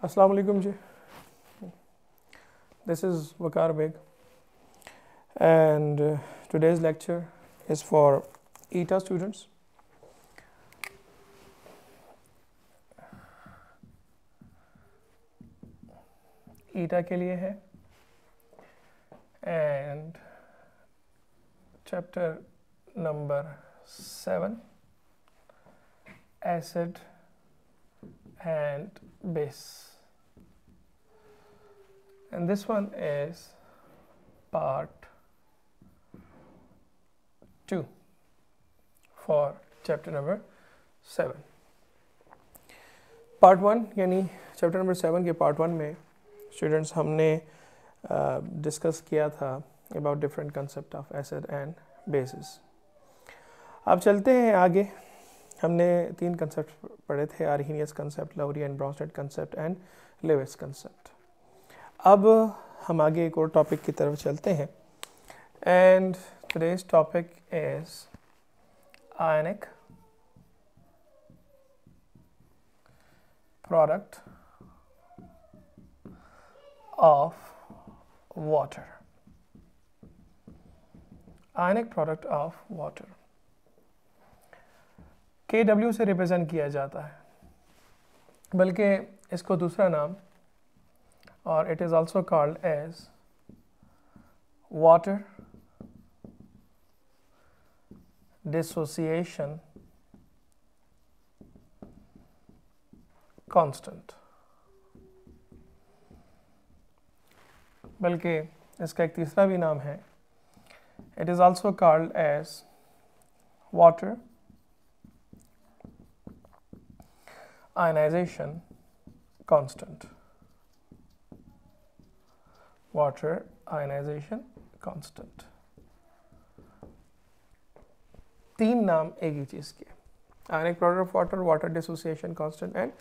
अस्सलाम वालेकुम जी. This is Waqar Beg, and today's lecture is for ETA students. ETA के लिए है, and chapter number 7, acid and base. And this one is part 2 for chapter number 7. Part 1 यानी chapter number 7 के part 1 में students हमने discuss किया था about different concept of acid and bases. अब चलते हैं आगे. हमने 3 concepts पढ़े थे: Arrhenius concept, Lowry and Bronsted concept and Lewis concept. अब हम आगे एक और टॉपिक की तरफ चलते हैं, and today's topic is ionic product of water. Ionic product of water KW से रिप्रेजेंट किया जाता है, बल्कि इसको दूसरा नाम, or it is also called as water dissociation constant. बल्कि इसका एक तीसरा भी नाम है. It is also called as water ionization constant. Water ionization constant. 3 नाम एक ही चीज़ के: ionic product of water, water dissociation constant and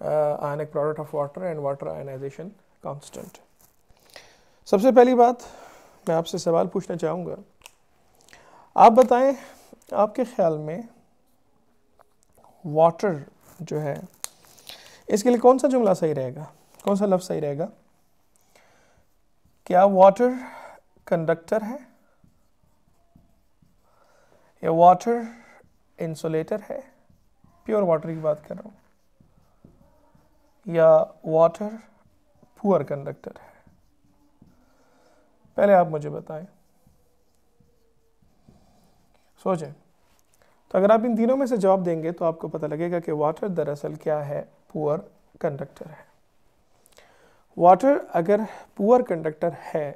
ionic product of water and water ionization constant. सबसे पहली बात मैं आपसे सवाल पूछना चाहूँगा. आप बताएं, आपके ख्याल में वाटर जो है, इसके लिए कौन सा जुमला सही रहेगा, कौन सा लफ्ज़ सही रहेगा? क्या वाटर कंडक्टर है, या वाटर इंसुलेटर है? प्योर वाटर की बात कर रहा हूँ. या वाटर पुअर कंडक्टर है? पहले आप मुझे बताएं, सोचें. तो अगर आप इन तीनों में से जवाब देंगे तो आपको पता लगेगा कि वाटर दरअसल क्या है, पुअर कंडक्टर है. वाटर अगर पुअर कंडक्टर है,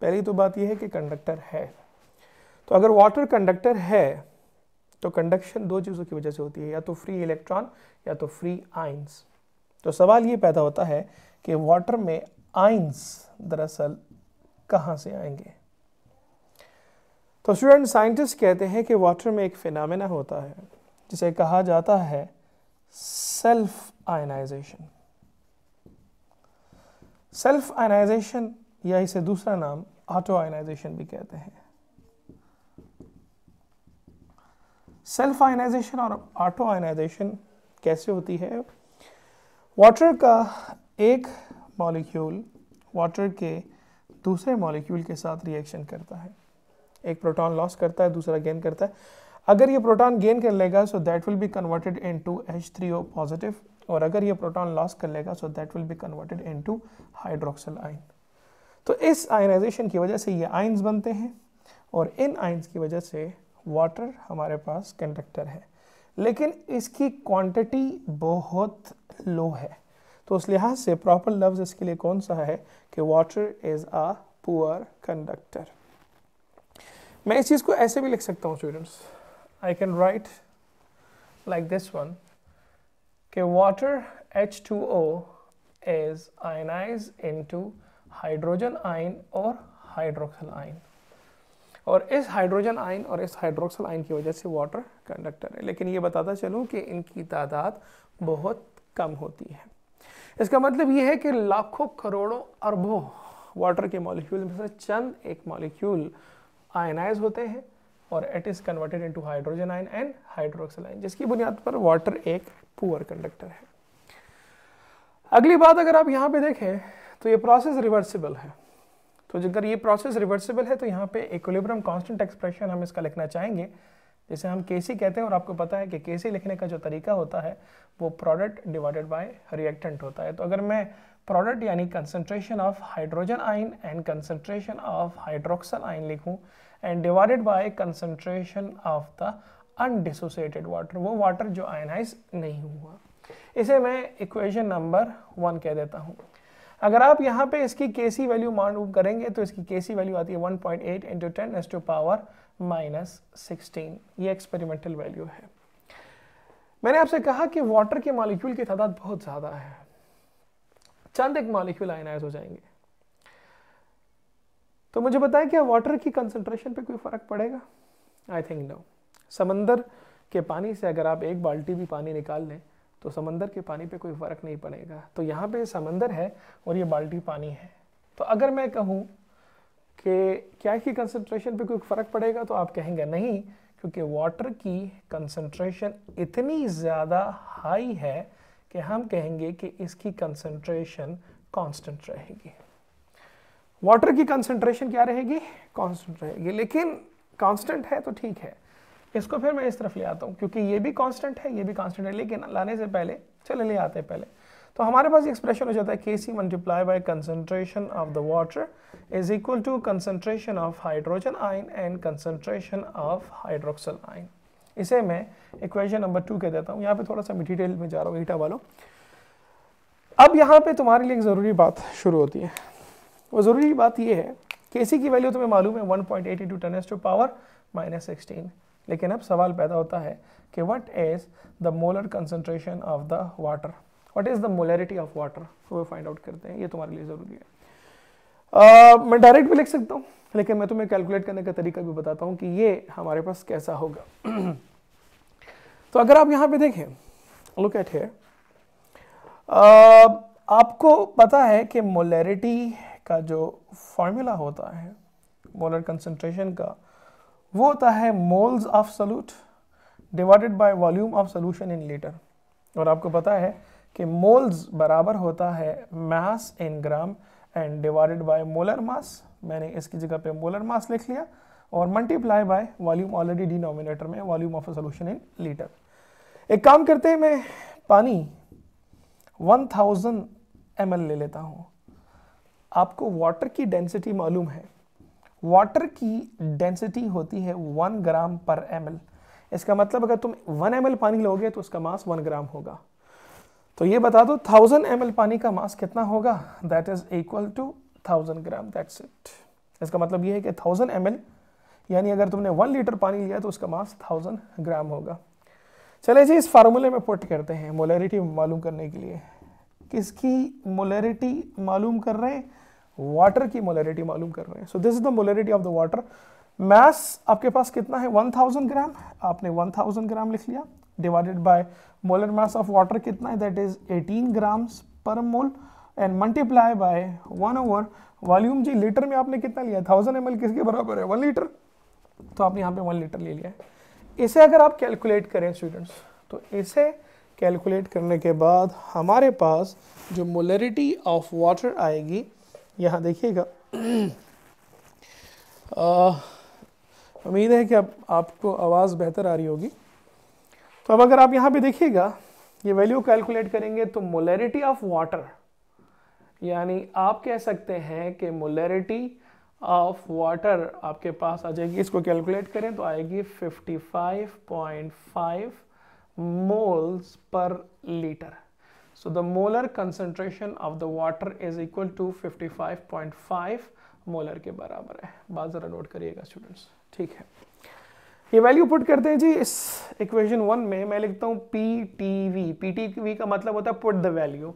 पहली तो बात यह है कि कंडक्टर है. तो अगर वाटर कंडक्टर है तो कंडक्शन 2 चीज़ों की वजह से होती है, या तो फ्री इलेक्ट्रॉन या तो फ्री आइंस. तो सवाल ये पैदा होता है कि वाटर में आइंस दरअसल कहाँ से आएंगे? तो स्टूडेंट, साइंटिस्ट कहते हैं कि वाटर में एक फिनोमेना होता है जिसे कहा जाता है सेल्फ आयनाइजेशन. सेल्फ आयनाइजेशन, या इसे दूसरा नाम ऑटो आयनाइजेशन भी कहते हैं. सेल्फ आयनाइजेशन और ऑटो आयनाइजेशन कैसे होती है? वाटर का एक मॉलिक्यूल वाटर के दूसरे मॉलिक्यूल के साथ रिएक्शन करता है. एक प्रोटॉन लॉस करता है, दूसरा गेन करता है. अगर ये प्रोटॉन गेन कर लेगा so that will be converted into H3O positive, और अगर ये प्रोटॉन लॉस कर लेगा so that will be converted into hydroxyl ion. तो इस आयनाइजेशन की वजह से ये आयंस बनते हैं, और इन आयंस की वजह से वाटर हमारे पास कंडक्टर है, लेकिन इसकी क्वांटिटी बहुत लो है. तो उस लिहाज से प्रॉपर लफ्ज़ इसके लिए कौन सा है कि water is a poor conductor. मैं इस चीज़ को ऐसे भी लिख सकता हूँ students. I can write like this one कि water H2O is ionized into hydrogen ion और हाइड्रोक्सिल आयन, और इस हाइड्रोजन आयन और इस हाइड्रोक्सिल आयन की वजह से वाटर कंडक्टर है. लेकिन ये बताता चलूँ कि इनकी तादाद बहुत कम होती है. इसका मतलब ये है कि लाखों करोड़ों अरबों वाटर के मॉलिक्यूल में से चंद एक मॉलिक्यूल आयनाइज होते हैं और it is converted into hydrogen ion and hydroxyl ion, जिसकी बुनियाद पर वाटर एक पुअर कंडक्टर है. अगली बात, अगर आप यहाँ पे देखें तो ये प्रोसेस रिवर्सिबल है। तो अगर ये प्रोसेस रिवर्सिबल है तो यहाँ पे इक्विलिब्रियम कांस्टेंट एक्सप्रेशन हम इसका लिखना चाहेंगे, जिसे हम केसी कहते हैं। और आपको पता है कि केसी लिखने का जो तरीका होता है वो प्रोडक्ट डिवाइडेड बाय रिएक्टेंट होता है। तो अगर मैं प्रोडक्ट यानी concentration of hydrogen ion and concentration of hydroxyl ion लिखूं and divided by concentration of the undissociated water, वो वाटर जो आयनाइज नहीं हुआ, इसे मैं इक्वेशन नंबर 1 कह देता हूं। अगर आप यहाँ पे इसकी केसी वैल्यू मालूम करेंगे तो इसकी केसी वैल्यू आती है 1.8 इंटू 10⁻⁻16। ये एक्सपेरिमेंटल वैल्यू है। मैंने आपसे कहा कि वाटर के मॉलिक्यूल की तादाद बहुत ज़्यादा है, चंद एक मॉलिक्यूल आयनाइज हो जाएंगे। तो मुझे बताएं क्या वाटर की कंसंट्रेशन पे कोई फर्क पड़ेगा? I think no. समंदर के पानी से अगर आप एक बाल्टी भी पानी निकाल लें तो समंदर के पानी पे कोई फर्क नहीं पड़ेगा। तो यहाँ पे समंदर है और ये बाल्टी पानी है। तो अगर मैं कहूँ कि क्या इसकी कंसंट्रेशन पे कोई फर्क पड़ेगा, तो आप कहेंगे नहीं, क्योंकि वाटर की कंसंट्रेशन इतनी ज़्यादा हाई है कि हम कहेंगे कि इसकी कंसंट्रेशन कांस्टेंट रहेगी। वाटर की कंसंट्रेशन क्या रहेगी? कांस्टेंट रहेगी। लेकिन कांस्टेंट है तो ठीक है, इसको फिर मैं इस तरफ ले आता हूँ, क्योंकि ये भी कांस्टेंट है, ये भी कांस्टेंट है। लेकिन लाने से पहले चले ले आते हैं पहले। तो हमारे पास एक्सप्रेशन हो जाता है Kc multiply by concentration of the water is equal to concentration of hydrogen ion and concentration of hydroxyl ion. इसे मैं इक्वेशन नंबर 2 कह देता हूँ। यहाँ पे थोड़ा सा मैं डिटेल में जा रहा हूँ ईटा वालों। अब यहाँ पे तुम्हारे लिए एक ज़रूरी बात शुरू होती है। वो ज़रूरी बात ये है, Kc की वैल्यू तुम्हें मालूम है 1.8 इंटू 10⁻⁻16। लेकिन अब सवाल पैदा होता है कि what is the molar concentration of the water, what is the molarity of water, वो फाइंड आउट करते हैं। ये तुम्हारे लिए ज़रूरी है। मैं डायरेक्ट भी लिख सकता हूँ, लेकिन मैं तुम्हें कैलकुलेट करने का तरीका भी बताता हूँ कि ये हमारे पास कैसा होगा। तो अगर आप यहाँ पे देखें, लुक एट हियर, आपको पता है कि मोलरिटी का जो फॉर्मूला होता है मोलर कंसंट्रेशन का, वो होता है moles of solute divided by volume of solution in litre. और आपको पता है कि मोल्स बराबर होता है mass in gram and divided by molar mass. मैंने इसकी जगह पे मोलर मास लिख लिया और multiply by volume, already denominator में volume of solution in litre. एक काम करते हैं, मैं पानी 1000 ml ले लेता हूँ। आपको वाटर की डेंसिटी मालूम है, वाटर की डेंसिटी होती है 1 ग्राम पर ml। इसका मतलब अगर तुम 1 ml पानी लोगे तो उसका मास 1 ग्राम होगा। तो ये बता दो 1000 ml पानी का मास कितना होगा? That is equal to 1000 gram, that's it. इसका मतलब ये है कि 1000 ml यानी अगर तुमने 1 लीटर पानी लिया तो उसका मास 1000 ग्राम होगा। चले जी, इस फार्मूले में पुट करते हैं मोलरिटी मालूम करने के लिए। किसकी मोलरिटी मालूम कर रहे हैं? वाटर की मोलरिटी मालूम कर रहे हैं। So this is the molarity of the water. Mass आपके पास कितना है? 1000 ग्राम। आपने 1000 ग्राम लिख लिया divided by molar mass of water कितना है? That is 18 grams per mole and multiply by 1 over volume. जी लीटर में आपने कितना लिया? 1000 ml किसके बराबर है? 1 लीटर। तो आपने यहाँ पे 1 लीटर ले लिया है। इसे अगर आप कैलकुलेट करें स्टूडेंट्स, तो इसे कैलकुलेट करने के बाद हमारे पास जो मोलरिटी ऑफ वाटर आएगी, यहाँ देखिएगा, उम्मीद है कि अब आपको आवाज़ बेहतर आ रही होगी। तो अब अगर आप यहाँ पे देखिएगा, ये वैल्यू कैलकुलेट करेंगे तो मोलरिटी ऑफ वाटर, यानी आप कह सकते हैं कि मोलरिटी ऑफ वाटर आपके पास आ जाएगी। इसको कैलकुलेट करें तो आएगी 55.5 moles per litre. So the molar concentration of the water is equal to 55.5 molar के बराबर है। बात जरा नोट करिएगा स्टूडेंट्स, ठीक है। ये वैल्यू पुट करते हैं जी इस इक्वेशन 1 में। मैं लिखता हूँ PTV। PTV का मतलब होता है put the value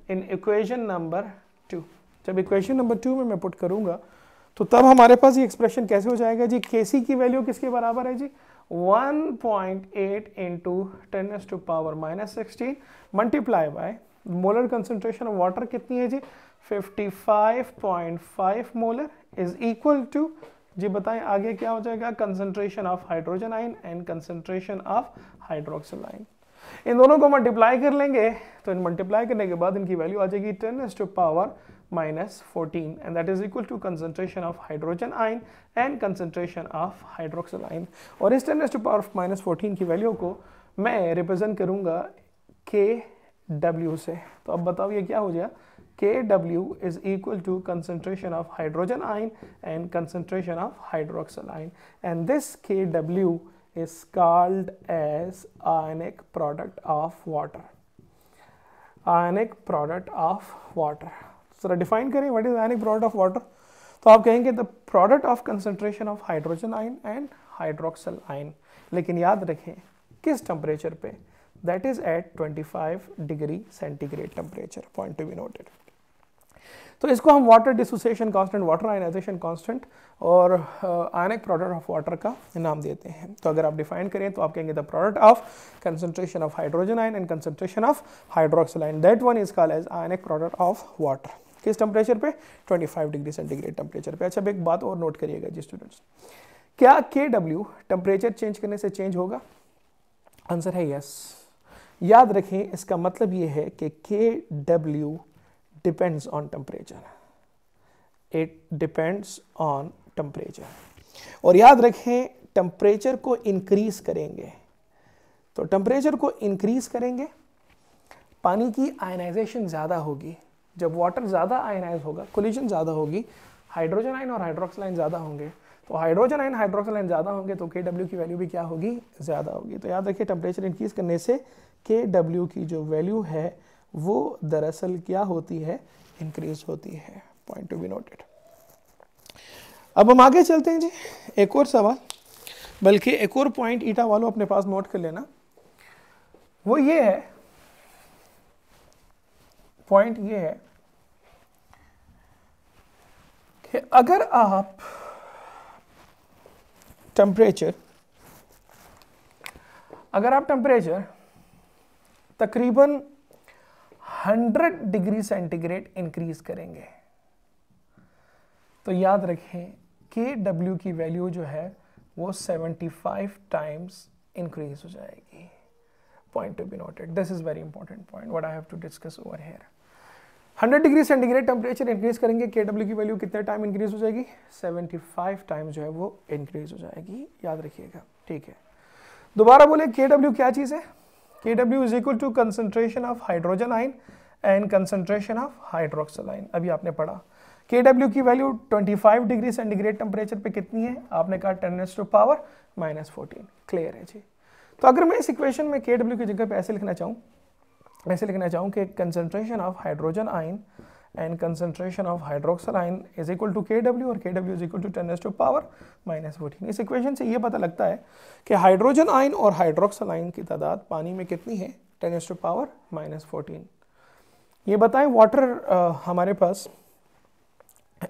in equation number 2। जब इक्वेशन नंबर 2 में मैं पुट करूंगा तो तब हमारे पास ये एक्सप्रेशन कैसे हो जाएगा जी? Kc की वैल्यू किसके बराबर है जी? 1.8 into 10⁻⁻16 multiply by molar concentration of water कितनी है जी? 55.5 मोलर इज इक्वल टू, जी बताएं आगे क्या हो जाएगा? Concentration of hydrogen ion and concentration of hydroxyl ion. इन दोनों को मल्टीप्लाई कर लेंगे तो इन मल्टीप्लाई करने के बाद इनकी वैल्यू आ जाएगी 10⁻⁻14 and that is equal to concentration of hydrogen ion and concentration of hydroxyl ion. और इस 10⁻⁻14 की वैल्यू को मैं रिप्रेजेंट करूंगा KW से। तो अब बताओ ये क्या हो जाएगा, KW is equal to concentration of hydrogen ion and concentration of hydroxyl ion, and this KW is called as ionic product of water. Ionic product of water. So define करें what is ionic product of water? तो आप कहेंगे the product of concentration of hydrogen ion and hydroxyl ion, लेकिन याद रखें किस temperature पे, that is at 25 degree centigrade temperature, point to be noted. तो इसको हम water dissociation constant, water ionization constant और आयनिक प्रोडक्ट ऑफ वाटर का नाम देते हैं। तो अगर आप डिफाइन करें तो आप कहेंगे the product of concentration of hydrogen ion and concentration of hydroxyl ion, that one is called as ionic product of water. किस टेम्परेचर पे, 25 डिग्री सेंटीग्रेड टेम्परेचर पे। अच्छा, एक बात और नोट करिएगा जी स्टूडेंट्स, क्या KW टेम्परेचर चेंज करने से चेंज होगा? आंसर है यस। याद रखें इसका मतलब ये है कि KW depends on temperature, it depends on temperature. और याद रखें टेम्परेचर को इंक्रीज करेंगे, तो टेम्परेचर को इंक्रीज करेंगे, पानी की आयनाइजेशन ज़्यादा होगी। जब वाटर ज़्यादा आयनाइज होगा, कोलिजन ज़्यादा होगी, हाइड्रोजन आयन और हाइड्रोक्सिल आयन ज़्यादा होंगे, तो हाइड्रोजन आयन हाइड्रोक्सिल आयन ज़्यादा होंगे तो KW की वैल्यू भी क्या होगी, ज़्यादा होगी। तो याद रखिए टेम्परेचर इंक्रीज करने से KW की जो वैल्यू है वो दरअसल क्या होती है, इंक्रीज होती है, पॉइंट टू बी नोटेड। अब हम आगे चलते हैं जी, एक और सवाल, बल्कि एक और पॉइंट ईटा वालों अपने पास नोट कर लेना, वो ये है, पॉइंट ये है कि अगर आप टेम्परेचर तकरीबन 100 डिग्री सेंटीग्रेड इंक्रीज करेंगे तो याद रखें KW की वैल्यू जो है वो 75 टाइम्स इंक्रीज हो जाएगी, point to be noted. This is very important point what I have to discuss over here. 100 degree centigrade temperature increase करेंगे, KW की वैल्यू कितने टाइम इंक्रीज हो जाएगी, 75 टाइम जो है वो इंक्रीज हो जाएगी, याद रखिएगा, ठीक है। दोबारा बोले KW क्या चीज़ है, KW is equal to concentration of hydrogen ion and concentration of hydroxyl ion. अभी आपने पढ़ा KW की वैल्यू 25 डिग्री सेंटीग्रेड टेम्परेचर पे कितनी है, आपने कहा 10⁻⁻14, क्लियर है जी। तो अगर मैं इस इक्वेशन में KW की जगह पे ऐसे लिखना चाहूँ कि concentration of hydrogen ion and concentration of hydroxyl ion is equal to KW और KW इज इक्वल टू 10⁻⁻14। इस इक्वेशन से ये पता लगता है कि हाइड्रोजन आयन और हाइड्रोक्सिल आयन की तादाद पानी में कितनी है, 10⁻⁻14। ये बताएं वाटर हमारे पास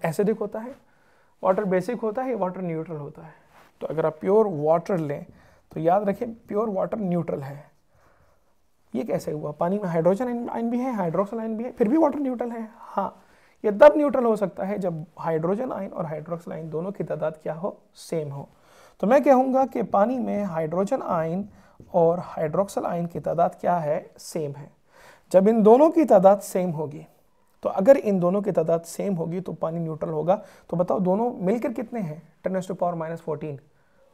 एसिडिक होता है, वाटर बेसिक होता है, वाटर न्यूट्रल होता है। तो अगर आप प्योर वाटर लें तो याद रखें प्योर वाटर न्यूट्रल है। ये कैसे हुआ, पानी में हाइड्रोजन आयन भी है, हाइड्रोक्सिल आयन भी है, फिर भी वाटर न्यूट्रल है। हाँ, ये तब न्यूट्रल हो सकता है जब हाइड्रोजन आयन और हाइड्रोक्सिल आयन दोनों की तादाद क्या हो, सेम हो। तो मैं कहूँगा कि पानी में हाइड्रोजन आयन और हाइड्रोक्सिल आयन की तादाद क्या है, सेम है। जब इन दोनों की तादाद सेम होगी, तो अगर इन दोनों की तादाद सेम होगी तो पानी न्यूट्रल होगा। तो बताओ दोनों मिलकर कितने हैं, 10⁻⁻14,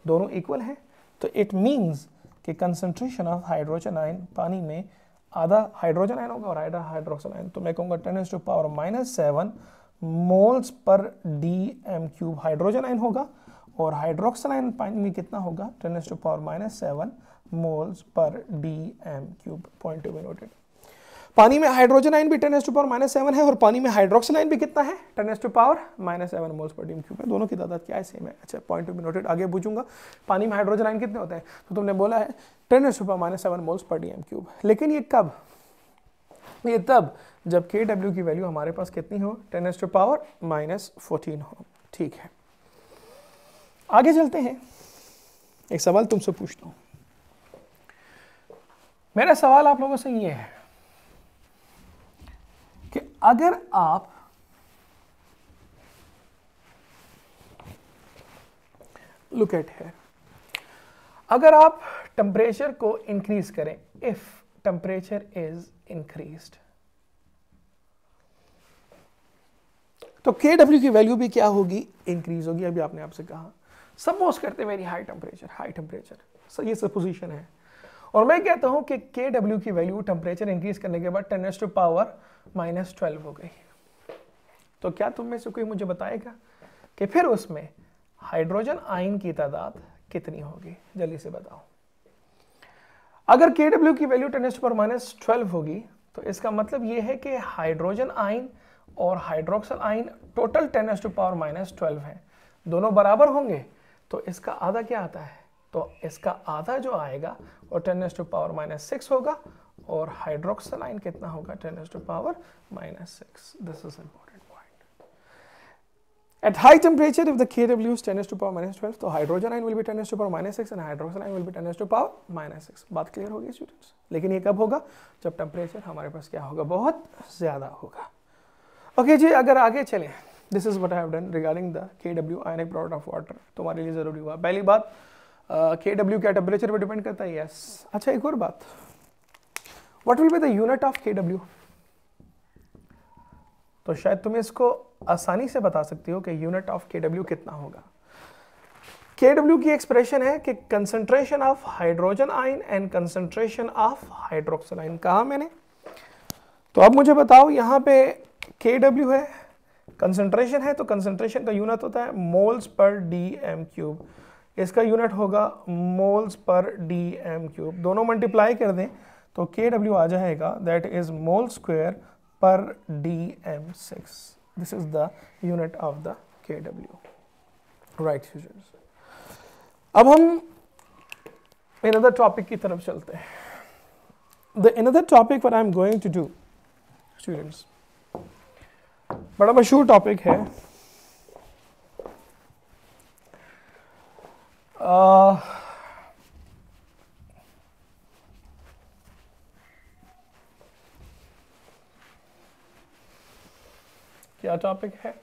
दोनों इक्वल हैं। तो इट मीन्स कि कंसंट्रेशन ऑफ हाइड्रोजन आयन पानी में आधा हाइड्रोजन आयन होगा और आधा हाइड्रोक्सिल आयन। तो मैं कहूँगा 10⁻⁻7 moles per dm³ hydrogen ion होगा और हाइड्रोक्सिल आयन पानी में कितना होगा, 10⁻⁻7 moles per dm³, point to be noted. पानी में हाइड्रोजन आयन भी 10⁻⁻7 है और पानी में हाइड्रोक्सिल आयन भी कितना है, 10⁻⁻7 मोल्स पर dm³ है। दोनों की तादाद क्या है, सेम है। अच्छा, पॉइंट टू बी नोटेड। आगे पूछूंगा पानी में हाइड्रोजन आयन कितने होते हैं, तो तुमने बोला है 10⁻⁻7 मोल्स पर dm³। लेकिन ये कब, ये तब जब KW की वैल्यू हमारे पास कितनी हो, 10⁻⁻14 हो, ठीक है। आगे चलते हैं, एक सवाल तुमसे पूछता हूं। मेरा सवाल आप लोगों से ये है कि अगर आप लुक एट हियर, अगर आप टेम्परेचर को इंक्रीज करें, इफ टेम्परेचर इज इंक्रीज्ड, तो KW की वैल्यू भी क्या होगी, इंक्रीज होगी। अभी आपने आपसे कहा सपोज करते वेरी हाई टेम्परेचर, सर ये सपोजिशन है, और मैं कहता हूं कि KW की वैल्यू टेम्परेचर इंक्रीज करने के बाद 10⁻⁻12 हो गई, तो क्या तुम में से कोई मुझे बताएगा कि फिर उसमें हाइड्रोजन आयन की तादाद कितनी होगी? जल्दी से बताओ। अगर KW की वैल्यू 10⁻12 होगी तो इसका मतलब यह है कि हाइड्रोजन आयन और हाइड्रोक्सिल आयन टोटल 10⁻12 है, दोनों बराबर होंगे, तो इसका आधा क्या आता है? तो इसका आधा जो आएगा वो 10⁻6 होगा, और हाइड्रोक्सिल आयन कितना होगा? 10⁻6। This is important point. At high temperature if the KW is 10⁻12, तो hydrogen ion will be 10⁻6 and hydroxyl ion will be 10⁻6। बात क्लियर होगी स्टूडेंट्स? लेकिन ये कब होगा? जब टेम्परेचर हमारे पास क्या होगा? बहुत ज्यादा होगा। ओके जी, अगर आगे चलें, this is what I have done regarding the KW ionic product of water. तुम्हारे लिए जरूरी हुआ। पहली बात, KW क्या टेम्परेचर पे डिपेंड करता है? यस। अच्छा, एक और बात, what will be the unit of KW? तो शायद तुम इसको आसानी से बता सकती हो कि यूनिट ऑफ KW कितना होगा। KW की एक्सप्रेशन है कि concentration of hydrogen ion and concentration of hydroxyl ion. कहा मैंने? तो अब मुझे बताओ, यहां पे KW है, कंसंट्रेशन है, तो कंसंट्रेशन का यूनिट होता है मोल्स पर dm³। इसका यूनिट होगा मोल्स पर dm³। दोनों मल्टीप्लाई कर दें तो KW आ जाएगा, दैट इज मोल स्क्वायर पर dm6। This is the unit of the KW, right students. अब हम another टॉपिक की तरफ चलते हैं। The another topic what I am going to do, students, बड़ा मशहूर टॉपिक है, क्या टॉपिक है?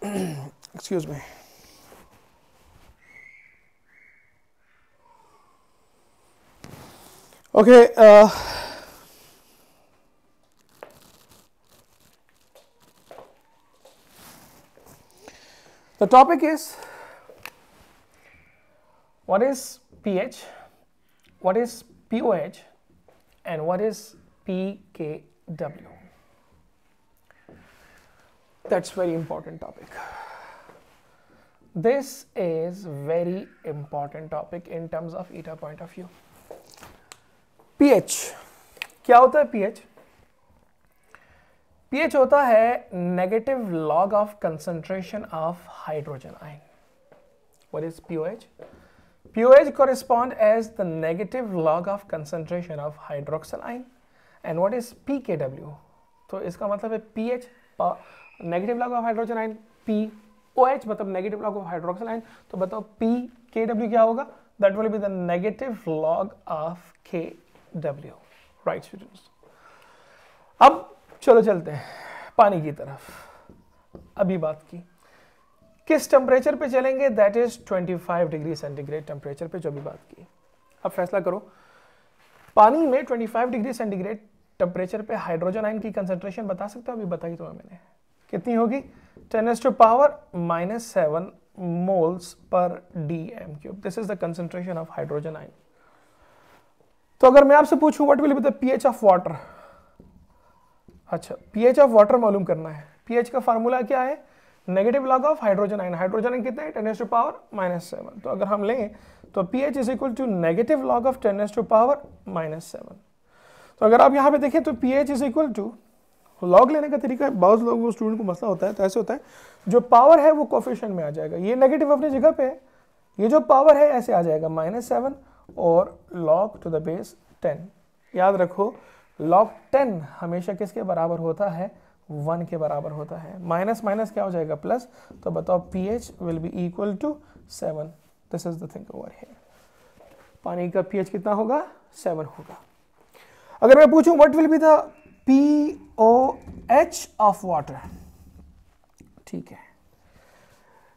Excuse me. Okay, the topic is what is pH, what is pOH, and what is pKW. That's very important topic. This is very important topic in terms of eta point of view. pH क्या होता है? pH होता है negative log of concentration of hydrogen ion. What is pOH? pOH correspond as the negative log of concentration of hydroxyl ion. And what is pKW? तो इसका मतलब है pH negative log of hydrogen ion, pOH मतलब negative log of hydroxyl ion. तो बताओ pKW क्या होगा? That will be the negative log of KW, right students? अब चलो चलते हैं पानी की तरफ। अभी बात की किस टेम्परेचर पे चलेंगे? That is 25 degree centigrade temperature पे जो भी बात की। अब फैसला करो, पानी में 25 डिग्री सेंटीग्रेड टेम्परेचर पे हाइड्रोजन आयन की कंसंट्रेशन बता सकते हो? अभी बताई तुम्हें मैंने। कितनी होगी? 10⁻⁷ moles per dm³। This is the concentration of hydrogen ion. तो अगर मैं आपसे पूछूं what will be the pH of water, अच्छा pH ऑफ वाटर मालूम करना है। pH का फार्मूला क्या है? Negative log of hydrogen ion. Hydrogen ion कितना है? 10⁻⁻⁷। तो अगर हम लें तो pH is equal to negative log of 10⁻⁷। तो अगर आप यहाँ पे देखें तो pH is equal to, log लेने का तरीका है, बहुत लोगों स्टूडेंट को मसला होता है, तो ऐसे होता है जो पावर है वो कोफिशिएंट में आ जाएगा। ये नेगेटिव अपनी जगह पे है, ये जो पावर है ऐसे आ जाएगा -7 और log टू द बेस 10। याद रखो log 10 हमेशा किसके बराबर होता है? 1 के बराबर होता है। माइनस माइनस क्या हो जाएगा? प्लस। तो बताओ pH will be equal to 7। This is the thing over here. पानी का pH कितना होगा? 7 होगा। अगर मैं पूछूं what will be the pOH of water, ठीक है,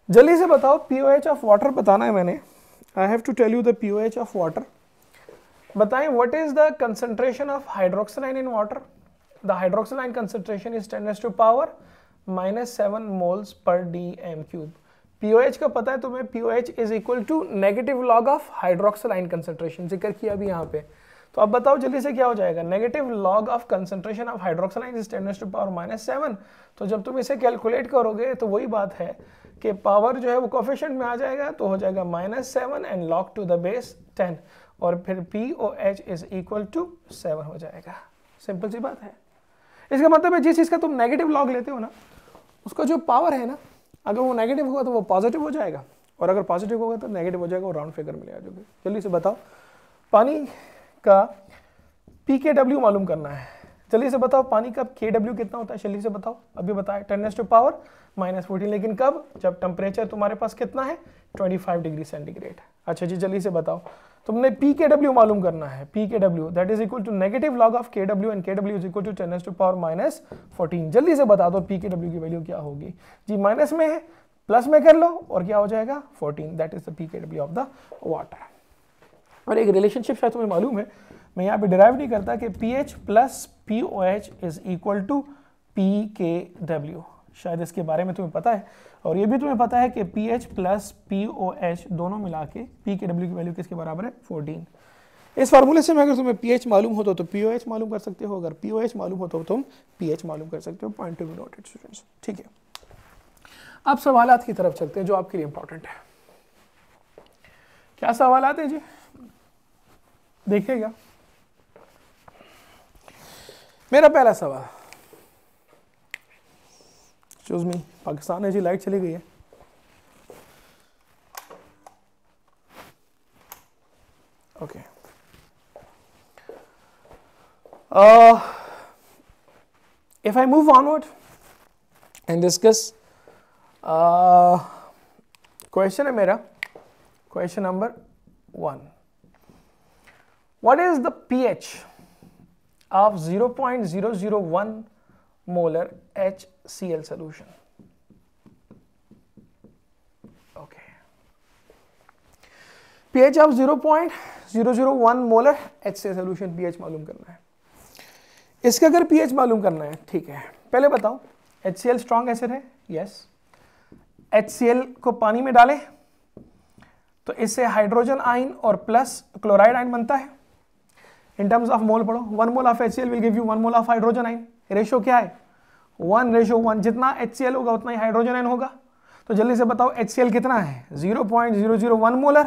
जल्दी से बताओ पीओएच ऑफ वाटर बताना है मैंने. I have to tell you the pOH of water. बताएं what is the concentration of hydroxyl ion in water. The hydroxyl ion concentration is 10⁻⁻7 moles per dm³. POH का पता है तुम्हें, pOH is equal to negative log of hydroxyl ion concentration, जिक्र किया अभी यहाँ पे. तो अब बताओ जल्दी से क्या हो जाएगा. Negative log of concentration of hydroxyl ion is 10⁻⁻7. तो जब तुम इसे कैलकुलेट करोगे तो वही बात है कि पावर जो है वो कोफिशिएंट में आ जाएगा, तो हो जाएगा -7 and log to the base 10, और फिर POH इज इक्वल टू 7 हो जाएगा. सिंपल सी बात है. इसका मतलब है जिस चीज का तुम नेगेटिव लॉग लेते हो ना, उसका जो पावर है ना, अगर वो नेगेटिव होगा तो वो पॉजिटिव हो जाएगा, और अगर पॉजिटिव होगा तो नेगेटिव हो जाएगा, वो राउंड फिगर में ले आ जाओगे. जल्दी से बताओ पानी का pKw मालूम करना है. जल्दी से बताओ पानी का kW कितना होता है. जल्दी से बताओ. अभी बताया 10⁻⁻14. लेकिन कब? जब टेम्परेचर तुम्हारे पास कितना है 25 डिग्री सेंटीग्रेड. अच्छा जी, जल्दी से बताओ. तुमने pKw मालूम करना है. pKw that is equal to negative log of kW and kW is equal to 10⁻⁻14. जल्दी से बता दो pKw की वैल्यू क्या होगी. जी माइनस में है, प्लस में कर लो, और क्या हो जाएगा 14. That is the pKw of the water. और एक रिलेशनशिप शायद तुम्हें मालूम है, मैं यहाँ पे डिराइव नहीं करता, कि pH plus POH is equal to pKw. शायद इसके बारे में तुम्हें पता है, और ये भी तुम्हें पता है कि pH प्लस POH दोनों मिला के pKw की वैल्यू किसके बराबर है 14. इस फार्मूले से अगर तुम्हें pH मालूम हो तो POH मालूम कर सकते हो, अगर POH मालूम हो तो तुम pH मालूम कर सकते हो. Point to be noted students. ठीक है, अब सवालात की तरफ चलते हैं जो आपके लिए इंपॉर्टेंट है. क्या सवालात हैं जी, देखिएगा. मेरा पहला सवाल, एक्सक्यूज मी, पाकिस्तान है जी, लाइट चली गई है. Okay, if I move onward and discuss, question है मेरा, question number 1. What is the pH of 0.001 molar HCl solution. Okay. pH of 0.001 molar HCl solution pH मालूम करना है. इसका अगर pH मालूम करना है, ठीक है, पहले बताओ HCl स्ट्रॉन्ग एसिड है. यस. HCl को पानी में डालें तो इससे हाइड्रोजन आयन और प्लस क्लोराइड आयन बनता है. इन टर्म्स ऑफ मोल पढ़ो. 1 mole of HCl will give you 1 mole of hydrogen ion. Ratio क्या है 1:1. जितना HCl होगा उतना ही हाइड्रोजन आयन होगा. तो जल्दी से बताओ HCl कितना है 0.001 मोलर.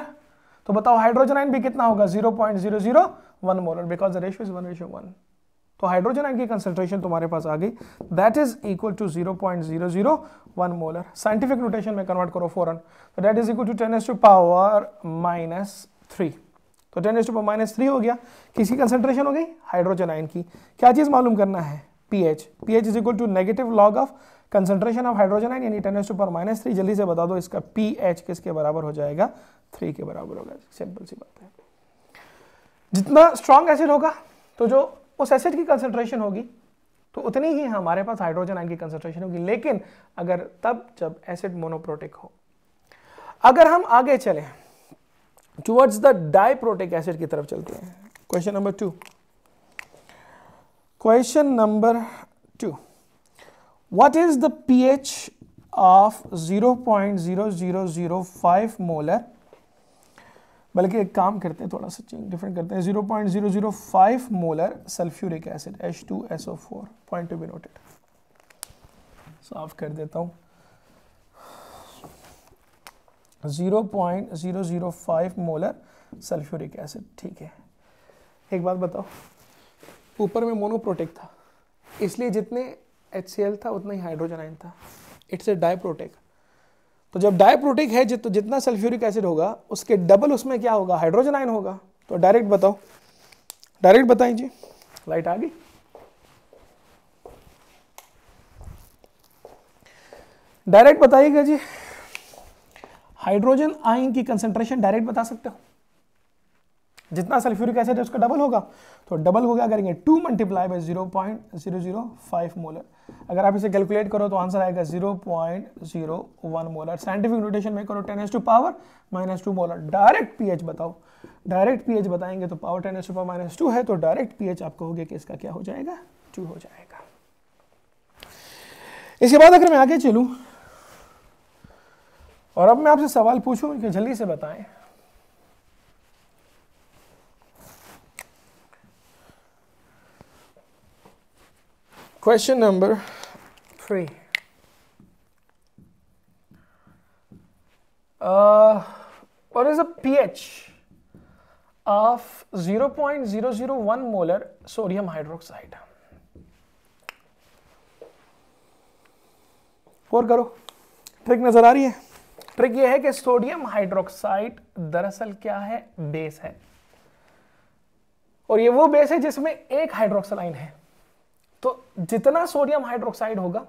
तो बताओ हाइड्रोजन आयन भी कितना होगा 0.001 molar, because the ratio is 1:1. तो हाइड्रोजन आयन की कंसंट्रेशन तुम्हारे पास आ गई, that is equal to 0.001 molar. Scientific notation में कन्वर्ट करो फौरन, तो दैट इज इक्वल टू 10⁻⁻3. तो 10⁻⁻3 हो गया. किसकी कंसंट्रेशन हो गई? हाइड्रोजन आयन की. क्या चीज मालूम करना है? pH. pH is equal to negative log of concentration of hydrogen ion, यानी 10⁻⁻3. जल्दी से बता दो इसका pH किसके बराबर हो जाएगा? 3 के बराबर होगा. सिंपल सी बात है. जितना स्ट्रॉन्ग एसिड होगा तो जो उस एसिड की कंसंट्रेशन होगी तो उतनी ही हमारे पास हाइड्रोजन आयन की कंसंट्रेशन होगी, लेकिन अगर तब जब एसिड मोनोप्रोटिक हो. अगर हम आगे चलें टुवर्ड्स द डाइप्रोटिक एसिड की तरफ चलते हैं. Question number 2. Question number 2. What is the pH of 0.0005 molar, बल्कि एक काम करते हैं, थोड़ा सा चेंज डिफरेंट करते हैं, 0.005 molar sulphuric acid H2SO4. Point to be noted. साफ कर देता हूं. 0.005 मोलर सल्फ्यूरिक एसिड. ठीक है, एक बात बताओ, ऊपर में मोनोप्रोटिक था, इसलिए जितने HCl था उतना ही हाइड्रोजन आयन था. It's a diprotic. तो जब डाइप्रोटिक है तो जितना सल्फ्यूरिक एसिड होगा उसके डबल उसमें क्या होगा? हाइड्रोजन आयन होगा. तो डायरेक्ट बताओ, डायरेक्ट बताएं जी. लाइट आ गई. डायरेक्ट बताइएगा जी. हाइड्रोजन आयन की कंसंट्रेशन डायरेक्ट बता सकते हो? जितना सल्फ्यूरिक एसिड है उसका डबल होगा, तो डबल हो गया करेंगे 2 मल्टीप्लाई बाई 0.005 मोलर। अगर आप इसे कैलकुलेट करो तो आंसर आएगा 0.01 मोलर। साइंटिफिक नोटेशन में करो 10 पावर -2 मोलर। डायरेक्ट पीएच बताओ, डायरेक्ट पीएच बताएंगे तो पावर 10 पावर -2 है, तो डायरेक्ट पीएच आप कहोगे कि इसका क्या हो जाएगा, 2 हो जाएगा। इसके बाद अगर मैं आगे चलूं और अब मैं आपसे सवाल पूछूं कि जल्दी से बताएं, question number 3, what is the pH of 0.001 molar sodium hydroxide? और करो, ट्रिक नजर आ रही है। ट्रिक ये है कि सोडियम हाइड्रोक्साइड दरअसल क्या है, बेस है, और ये वो बेस है जिसमें एक हाइड्रोक्सालाइन है। तो जितना सोडियम हाइड्रोक्साइड होगा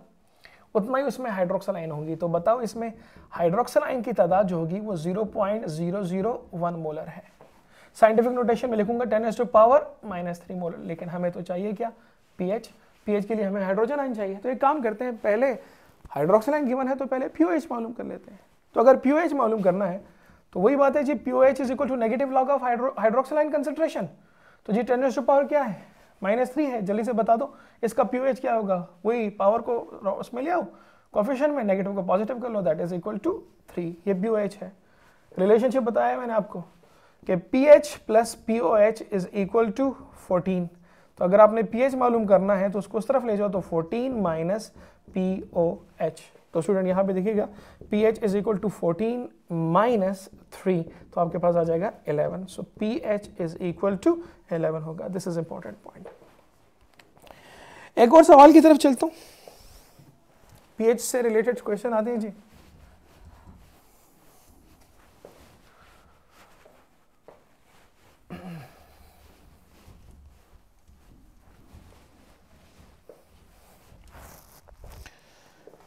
उतना ही उसमें हाइड्रोक्सालाइन होगी। तो बताओ इसमें हाइड्रोक्सालाइन की तादाद जो होगी वो 0.001 मोलर है। साइंटिफिक नोटेशन में लिखूंगा 10 पावर -3 मोलर, लेकिन हमें तो चाहिए क्या, पीएच। पीएच के लिए हमें हाइड्रोजन आयन चाहिए। तो एक काम करते हैं, पहले हाइड्रोक्सालाइन गिवन है तो पहले पीओएच मालूम कर लेते हैं। तो अगर पीओएच मालूम करना है तो वही बात है जी, pOH is equal to negative log of hydroxyl ion concentration. तो जी 10 पावर क्या है, -3 है। जल्दी से बता दो इसका पीओएच क्या होगा, वही पावर को उसमें ले आओ, कोफिशिएंट में नेगेटिव को पॉजिटिव कर लो, दैट इज इक्वल टू 3। ये पीओएच है। रिलेशनशिप बताया मैंने आपको कि pH plus pOH is equal to 14। तो अगर आपने पीएच मालूम करना है तो उसको उस तरफ ले जाओ, तो 14 माइनस पीओएच। तो स्टूडेंट यहाँ पे देखिएगा pH is equal to 14 minus 3, तो आपके पास आ जाएगा 11। So pH is equal to 11 होगा। This is important point. एक और सवाल की तरफ चलता हूँ, pH से रिलेटेड क्वेश्चन आते हैं जी।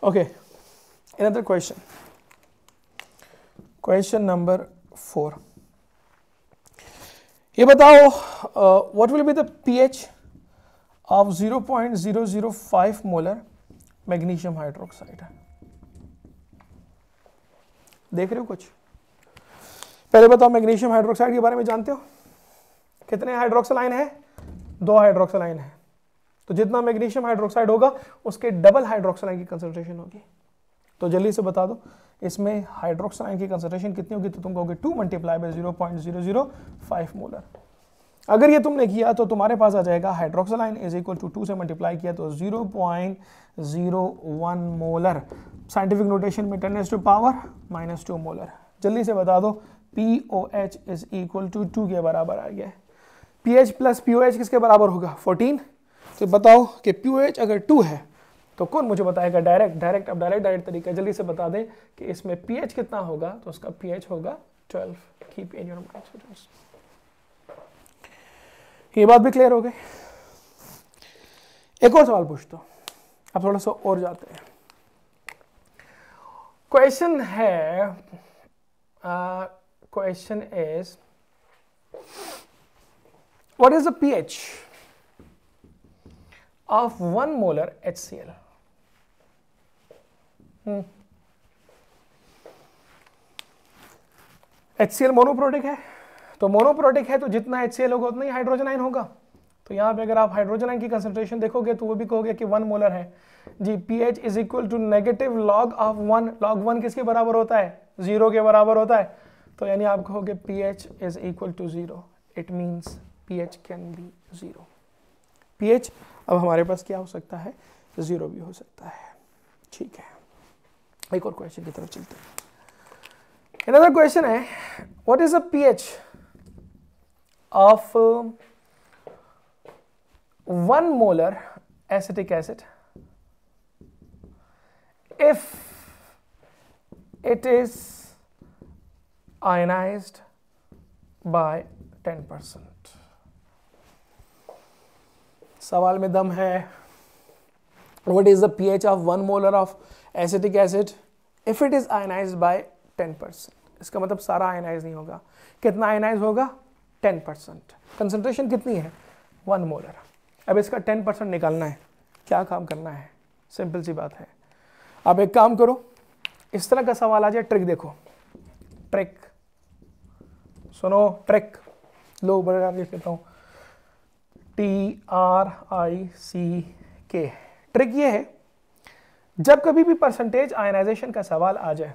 Okay, another question. Question number 4. ये बताओ what will be the pH of 0.005 molar magnesium hydroxide? देख रहे हो कुछ? पहले बताओ मैग्नीशियम हाइड्रोक्साइड के बारे में जानते हो? कितने हाइड्रोक्साइड आयन है? 2 हाइड्रोक्साइड आयन है। तो जितना मैग्नीशियम हाइड्रोक्साइड होगा उसके डबल हाइड्रोक्साइड की कंसंट्रेशन होगी। तो जल्दी से बता दो इसमें हाइड्रोक्साइड की कंसंट्रेशन कितनी होगी, तो तुम कहोगे 2 मल्टीप्लाई बाय 0.005 मोलर। अगर ये तुमने किया तो तुम्हारे पास आ जाएगा हाइड्रोक्साइड इज इक्वल टू 2 से मल्टीप्लाई किया तो 0.01 मोलर। साइंटिफिक नोटेशन में 10 पावर -2 मोलर। जल्दी से बता दो POH इज इक्वल टू 2 के बराबर आ गया है। पीएच प्लस पीओएच किसके बराबर होगा, 14। तो बताओ कि पीओएच अगर 2 है तो कौन मुझे बताएगा, डायरेक्ट अब डायरेक्ट तरीका जल्दी से बता दें कि इसमें पीएच कितना होगा, तो उसका पीएच होगा 12। Keep in your mind students. ये बात भी क्लियर हो गई। एक और सवाल पूछता हूं, अब थोड़ा सा और जाते हैं। क्वेश्चन है, question is what is the pH of 1 molar HCl? HCl monoprotic है, तो मोनोप्रोटिक है तो जितना HCl होगा उतना ही हाइड्रोजन आयन होगा। तो यहाँ पे अगर आप हाइड्रोजन आयन की कंसंट्रेशन देखोगे तो वो भी कहोगे कि 1 मोलर है जी। pH is equal to negative log of 1। Log 1 किसके बराबर होता है, 0 के बराबर होता है। तो यानी आप कहोगे pH is equal to 0। It means pH can be 0। pH अब हमारे पास क्या हो सकता है, 0 भी हो सकता है। ठीक है, एक और क्वेश्चन की तरफ चलते हैं। Another क्वेश्चन है, what is the pH of 1 molar acetic acid if it is ionized by 10%? सवाल में दम है। What is the pH of 1 molar of acetic acid if it is ionized by 10%? इसका मतलब सारा आयनाइज नहीं होगा। कितना आयनाइज होगा, 10%। कंसंट्रेशन कितनी है? 1 मोलर। अब इसका 10% निकालना है, क्या काम करना है? सिंपल सी बात है। अब एक काम करो, इस तरह का सवाल आ जाए, ट्रिक देखो, ट्रिक सुनो, ट्रिक लो, बड़ा लिख लेता हूं, TRICK। ट्रिक ये है, जब कभी भी परसेंटेज आयनाइजेशन का सवाल आ जाए,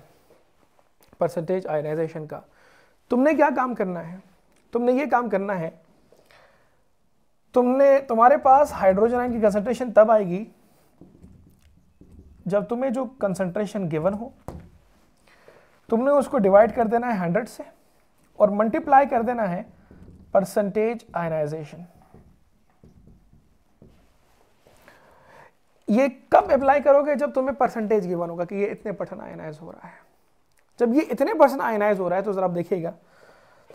परसेंटेज आयनाइजेशन का, तुमने क्या काम करना है? तुमने ये काम करना है, तुम्हारे पास हाइड्रोजन आयन की कंसंट्रेशन तब आएगी जब तुम्हें जो कंसंट्रेशन गिवन हो, तुमने उसको डिवाइड कर देना है 100 से और मल्टीप्लाई कर देना है परसेंटेज आयनाइजेशन। ये कब अप्लाई करोगे? जब तुम्हें परसेंटेज गिवन होगा कि ये इतने % आयनाइज हो रहा है। जब ये इतने % आयनाइज हो रहा है तो जरा आप देखिएगा,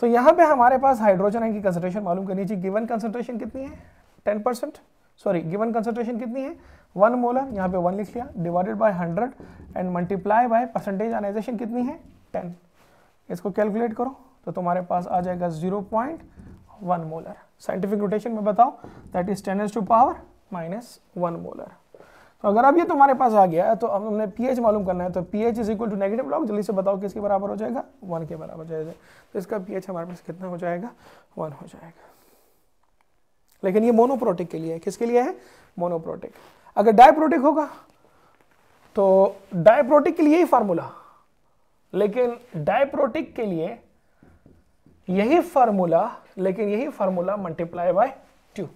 तो यहां पे हमारे पास हाइड्रोजन आयन की कंसंट्रेशन मालूम करनी चाहिए। गिवन कंसंट्रेशन कितनी है? 10%, सॉरी गिवन कंसंट्रेशन कितनी है? 1 मोलर, यहाँ पे 1 लिख लिया, divided by 100 and multiply by percentage ionization कितनी है? 10। इसको कैलकुलेट करो तो तुम्हारे पास आ जाएगा 0.1 मोलर। साइंटिफिक नोटेशन में बताओ, दैट इज 10⁻⁻1 मोलर। तो अगर अब ये तुम्हारे पास आ गया तो अब हमने pH मालूम करना है, तो pH is equal to negative log, जल्दी से बताओ किसके बराबर हो जाएगा? 1 के बराबर हो जाएगा। तो इसका pH हमारे पास कितना हो जाएगा? 1 हो जाएगा। लेकिन ये मोनोप्रोटिक के लिए है। किसके लिए है? मोनोप्रोटिक। अगर डायप्रोटिक होगा तो डायप्रोटिक के लिए ही फार्मूला, लेकिन डायप्रोटिक के लिए यही फार्मूला, लेकिन यही फार्मूला मल्टीप्लाई बाय 2।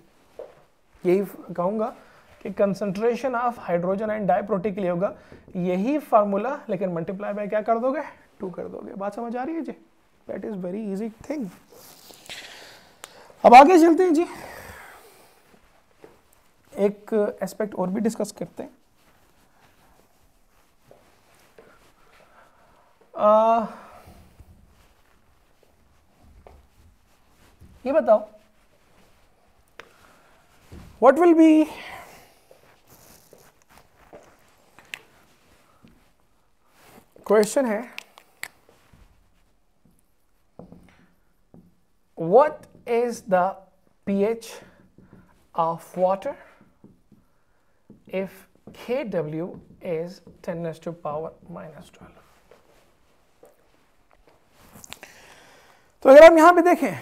यही कहूंगा कि कंसंट्रेशन ऑफ हाइड्रोजन एंड डायप्रोटिक के लिए होगा यही फार्मूला, लेकिन मल्टीप्लाई बाय क्या कर दोगे? 2 कर दोगे। बात समझ आ रही है जी? That is very easy thing. अब आगे चलते हैं जी, एक एस्पेक्ट और भी डिस्कस करते हैं। ये बताओ, व्हाट विल बी क्वेश्चन है, what is the pH of water if Kw is 10⁻⁻12? तो अगर हम यहां पे देखें,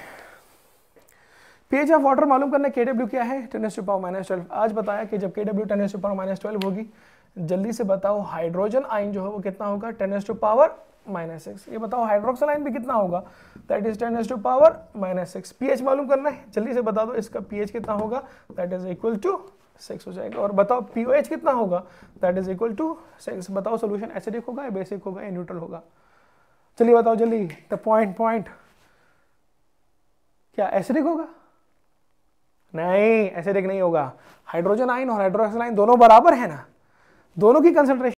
pH ऑफ वाटर मालूम करना, Kw क्या है? 10⁻⁻12। आज बताया कि जब Kw 10⁻⁻12 होगी, जल्दी से बताओ हाइड्रोजन आयन जो है वो कितना होगा? 10⁻⁻6। ये बताओ हाइड्रोक्सिल आयन भी कितना होगा? That is 10⁻⁻6। pH मालूम करना है, जल्दी से बता दो इसका pH कितना होगा? दैट इज इक्वल टू 6 हो जाएगा। और बताओ pOH कितना होगा? That is equal to 6। बताओ सोल्यूशन एसिडिक होगा या बेसिक होगा या न्यूट्रल होगा? चलिए बताओ जल्दी। द पॉइंट क्या एसिडिक होगा? नहीं, एसिडिक नहीं होगा। हाइड्रोजन आयन और हाइड्रोक्सिल आयन दोनों बराबर है ना, दोनों की कंसंट्रेशन